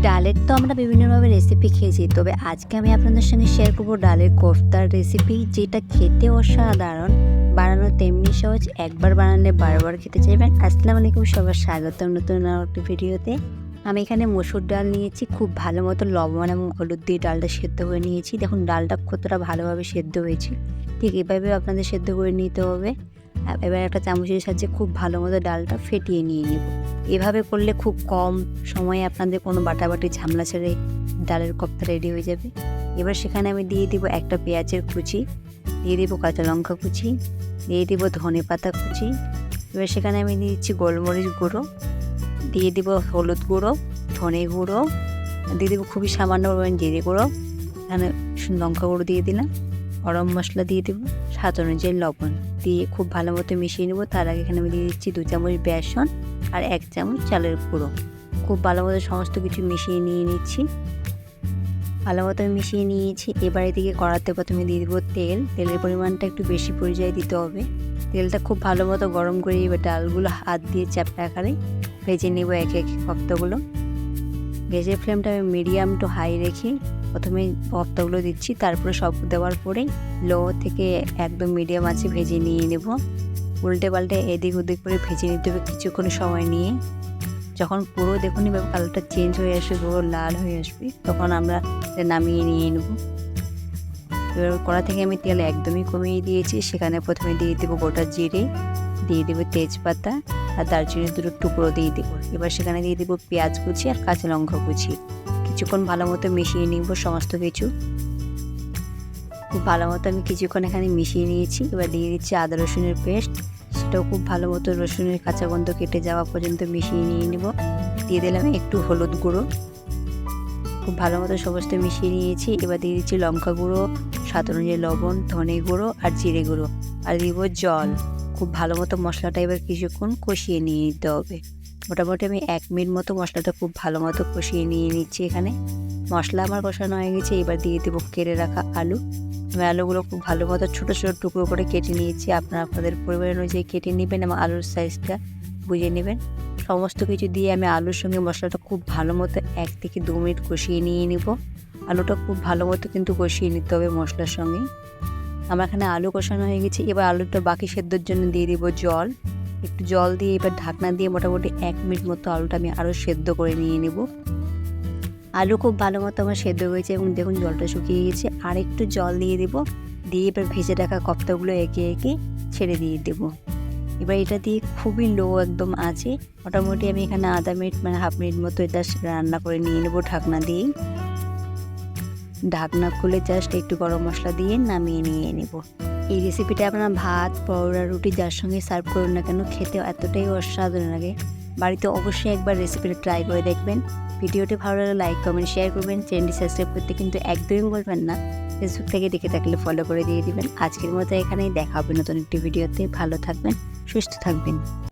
ডালের তো আমরা বিভিন্নভাবে রেসিপি খেয়েছি, তবে আজকে আমি আপনাদের সঙ্গে শেয়ার করবো ডালের কোফতার রেসিপি, যেটা খেতে অসাধারণ, বানানো তেমনি সহজ, একবার বানালে বারবার খেতে চাইবেন। আসসালামু আলাইকুম, সবার স্বাগতম নতুন একটি ভিডিওতে। আমি এখানে মসুর ডাল নিয়েছি, খুব ভালো মতো লবণ এবং হলুদ দিয়ে ডালটা সেদ্ধ করে নিয়েছি। দেখুন ডালটা কতটা ভালোভাবে সেদ্ধ হয়েছে, ঠিক এভাবে আপনাদের সেদ্ধ করে নিতে হবে। এবার একটা চামচের সাহায্যে খুব ভালো মতো ডালটা ফেটিয়ে নিয়ে নেব। এভাবে করলে খুব কম সময়ে আপনাদের কোনো বাটাবাটি ঝামেলা ছেড়ে ডালের কোফতা রেডি হয়ে যাবে। এবার সেখানে আমি দিয়ে দিব একটা পেঁয়াজের কুচি, দিয়ে দিব কাঁচা লঙ্কা কুচি, দিয়ে দিব ধনে পাতা কুচি। এবার সেখানে আমি দিয়ে দিচ্ছি গোলমরিচ গুঁড়ো, দিয়ে দিব হলুদ গুঁড়ো, ধনে গুঁড়ো, দিয়ে দেবো খুবই সামান্য পরিমাণ জিরে গুঁড়ো, এখানে লঙ্কা গুঁড়ো দিয়ে দিলাম, গরম মশলা দিয়ে দেবো, স্বাদ অনুযায়ী লবণ দিয়ে খুব ভালো মতো মিশিয়ে নেব। তার আগে এখানে আমি দিয়ে দিচ্ছি 2 চামচ বেসন আর 1 চামচ চালের গুঁড়ো। খুব ভালো মতো সমস্ত কিছু মিশিয়ে নিয়ে নিচ্ছি। ভালো মতো মিশিয়ে নিয়েছি। এবার এদিকে কড়াতে প্রথমে দিয়ে দেবো তেল। তেলের পরিমাণটা একটু বেশি পর্যায়ে দিতে হবে। তেলটা খুব ভালো মতো গরম করে এবার ডালগুলো হাত দিয়ে চ্যাপটা আকারে ভেজে নেব একে একে কোফতাগুলো। গ্যাসের ফ্লেমটা আমি মিডিয়াম টু হাই রেখে প্রথমে কোফতাগুলো দিচ্ছি, তারপরে সব দেওয়ার পরে লো থেকে একদম মিডিয়াম আঁচে ভেজে নিয়ে নেব। উল্টে পাল্টে এদিক ওদিক করে ভেজে নিতে হবে কিছুক্ষণ সময় নিয়ে। যখন পুরো দেখুন এবার কালারটা চেঞ্জ হয়ে আসবে, পুরো লাল হয়ে আসবে, তখন আমরা নামিয়ে নিয়ে নেব। এবার কড়া থেকে আমি তেল একদমই কমিয়ে দিয়েছি। সেখানে প্রথমে দিয়ে দেবো গোটা জিরে, দিয়ে দেবো তেজপাতা আর দারচিনি দুটো টুকরো দিয়ে দেবো। এবার সেখানে দিয়ে দেবো পেঁয়াজ কুচি আর কাঁচা লঙ্কা কুচি। কিছুক্ষণ ভালো মতো মিশিয়ে নিব সমস্ত কিছু। খুব ভালো মতো আমি কিছুক্ষণ এখানে মিশিয়ে নিয়েছি। এবার দিয়ে দিচ্ছি আদা রসুনের পেস্ট, সেটাও খুব ভালো মতো রসুনের কাঁচা গন্ধ কেটে যাওয়া পর্যন্ত মিশিয়ে নিয়ে নেব। দিয়ে দিলাম একটু হলুদ গুঁড়ো, খুব ভালো মতো সমস্ত মিশিয়ে নিয়েছি। এবার দিয়ে দিচ্ছি লঙ্কা গুঁড়ো, স্বাদ অনুযায়ী লবণ, ধনে গুঁড়ো আর জিরে গুঁড়ো, আর দিব জল। খুব ভালো মতো মশলাটা এবার কিছুক্ষণ কষিয়ে নিয়ে নিতে হবে। মোটামুটি আমি 1 মিনিট মতো মশলাটা খুব ভালো মতো কষিয়ে নিয়ে নিচ্ছি। এখানে মশলা আমার কষানো হয়ে গেছে। এবার দিয়ে দেবো কেটে রাখা আলু। আমি আলুগুলো খুব ভালো মতো ছোটো ছোটো টুকরো করে কেটে নিয়েছি। আপনারা আপনাদের পরিবার অনুযায়ী কেটে নেবেন এবং আলুর সাইজটা বুঝে নেবেন। সমস্ত কিছু দিয়ে আমি আলুর সঙ্গে মশলাটা খুব ভালো মতো 1 থেকে 2 মিনিট কষিয়ে নিয়ে নেব। আলুটা খুব ভালো মতো কিন্তু কষিয়ে নিতে হবে মশলার সঙ্গে। আমার এখানে আলু কষানো হয়ে গেছে। এবার আলুটা বাকি সেদ্ধর জন্য দিয়ে দিব জল। একটু জল দিয়ে এবার ঢাকনা দিয়ে মোটামুটি 1 মিনিট মতো আলুটা আমি আরও সেদ্ধ করে নিয়ে নেব। আলু খুব ভালো মতো আমার সেদ্ধ হয়েছে এবং দেখুন জলটা শুকিয়ে গেছে। আর একটু জল দিয়ে দেবো, দিয়ে এবার ভেজে রাখা কোফতাগুলো একে একে ছেড়ে দিয়ে দেবো। এবার এটা দিয়ে খুবই লো একদম আছে, মোটামুটি আমি এখানে আধা মিনিট মানে হাফ মিনিট মতো এটা রান্না করে নিয়ে নেবো ঢাকনা দিয়ে। ঢাকনা খুলে জাস্ট একটু গরম মশলা দিয়ে নামিয়ে নিয়ে নেব। এই রেসিপিটা আপনারা ভাত, পরোটা, রুটি যার সঙ্গে সার্ভ করুন না কেন, খেতে এতটাই অসাধারণ লাগে। বাড়িতে অবশ্যই একবার রেসিপিটা ট্রাই করে দেখবেন। ভিডিওটি ভালো লাগলে লাইক, কমেন্ট, শেয়ার করবেন। চ্যানেলটি সাবস্ক্রাইব করতে কিন্তু একদমই বলবেন না। ফেসবুক থেকে দেখে থাকলে ফলো করে দিয়ে দিবেন। আজকের মতো এখানেই দেখা হবে নতুন একটি ভিডিওতে। ভালো থাকবেন, সুস্থ থাকবেন।